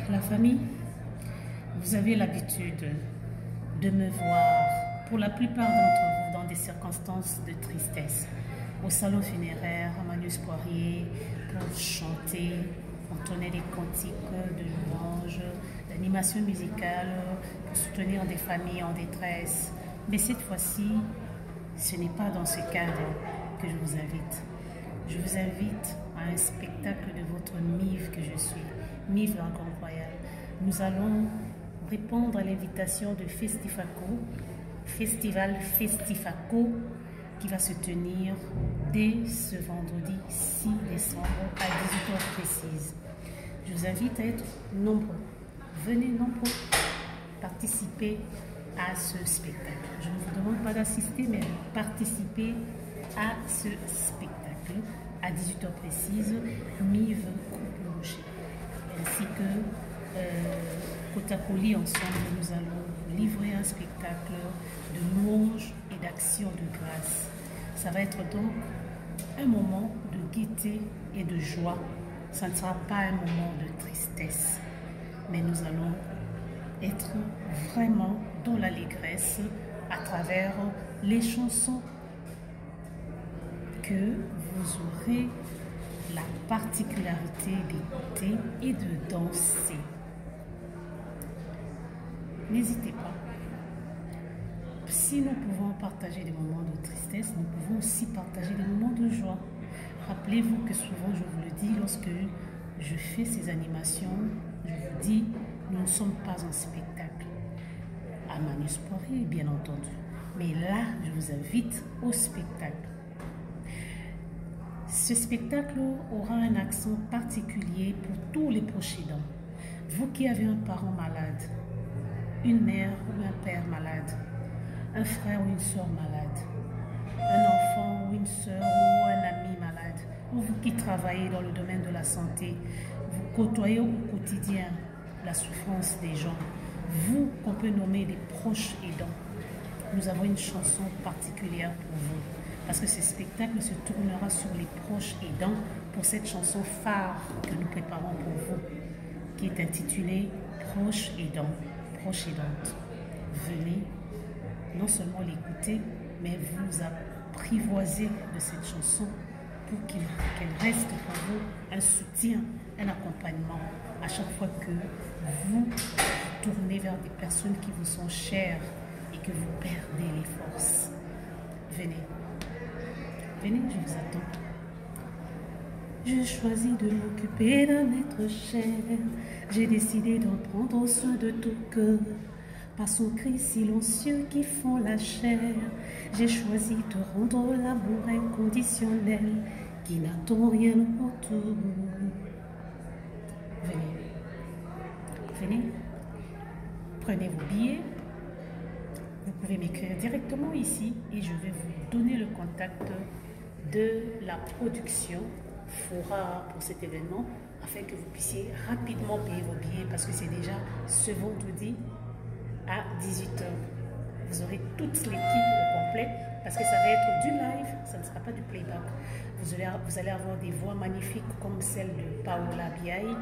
La famille, vous avez l'habitude de me voir, pour la plupart d'entre vous, dans des circonstances de tristesse, au salon funéraire, à Manus Poirier, pour chanter, entonner des cantiques de louanges, d'animation musicale, pour soutenir des familles en détresse. Mais cette fois-ci, ce n'est pas dans ce cadre que je vous invite. Je vous invite à un spectacle de votre Mive que je suis, Mive l'Encore Royal. Nous allons répondre à l'invitation de Festifaco, Festival Festifaco, qui va se tenir dès ce vendredi 6 décembre à 18h précise. Je vous invite à être nombreux. Venez nombreux participer à ce spectacle. Je ne vous demande pas d'assister, mais de participer à ce spectacle à 18h précise, Mive Coupe-Loucher. Ainsi que Kotakoli, ensemble, nous allons livrer un spectacle de louange et d'action de grâce. Ça va être donc un moment de gaieté et de joie. Ça ne sera pas un moment de tristesse, mais nous allons être vraiment dans l'allégresse à travers les chansons que vous aurez la particularité d'écouter et de danser. N'hésitez pas. Si nous pouvons partager des moments de tristesse, nous pouvons aussi partager des moments de joie. Rappelez-vous que souvent, je vous le dis, lorsque je fais ces animations, je vous dis, nous ne sommes pas en spectacle. À Manus Poirier, bien entendu. Mais là, je vous invite au spectacle. Ce spectacle aura un accent particulier pour tous les proches aidants. Vous qui avez un parent malade, une mère ou un père malade, un frère ou une soeur malade, un enfant ou une soeur ou un ami malade, ou vous qui travaillez dans le domaine de la santé, vous côtoyez au quotidien la souffrance des gens, vous qu'on peut nommer des proches aidants, nous avons une chanson particulière pour vous. Parce que ce spectacle se tournera sur les proches aidants pour cette chanson phare que nous préparons pour vous, qui est intitulée Proches aidants, proches aidantes. Venez non seulement l'écouter, mais vous apprivoiser de cette chanson pour qu'elle reste pour vous un soutien, un accompagnement à chaque fois que vous tournez vers des personnes qui vous sont chères et que vous perdez les forces. Venez. Venez, je vous attends. Je choisis de m'occuper d'un être cher. J'ai décidé d'en prendre soin de tout cœur. Par son cri silencieux qui font la chair, j'ai choisi de rendre l'amour inconditionnel qui n'attend rien en retour. Venez. Venez. Prenez vos billets. Vous pouvez m'écrire directement ici et je vais vous donner le contact de la production Fora pour cet événement afin que vous puissiez rapidement payer vos billets parce que c'est déjà ce vendredi à 18h. Vous aurez toute l'équipe au complet parce que ça va être du live, ça ne sera pas du playback. Vous allez avoir des voix magnifiques comme celle de Paola Biaï,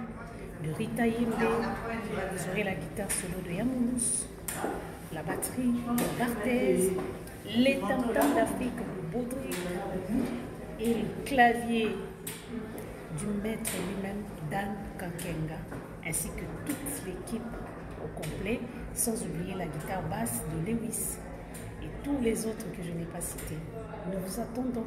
de Rita Yimbe, vous aurez la guitare solo de Yamounous, la batterie de Barthez, les tam-tams d'Afrique de Baudry et le clavier du maître lui-même, Dan Kankenga, ainsi que toute l'équipe au complet, sans oublier la guitare basse de Lewis et tous les autres que je n'ai pas cités. Nous vous attendons.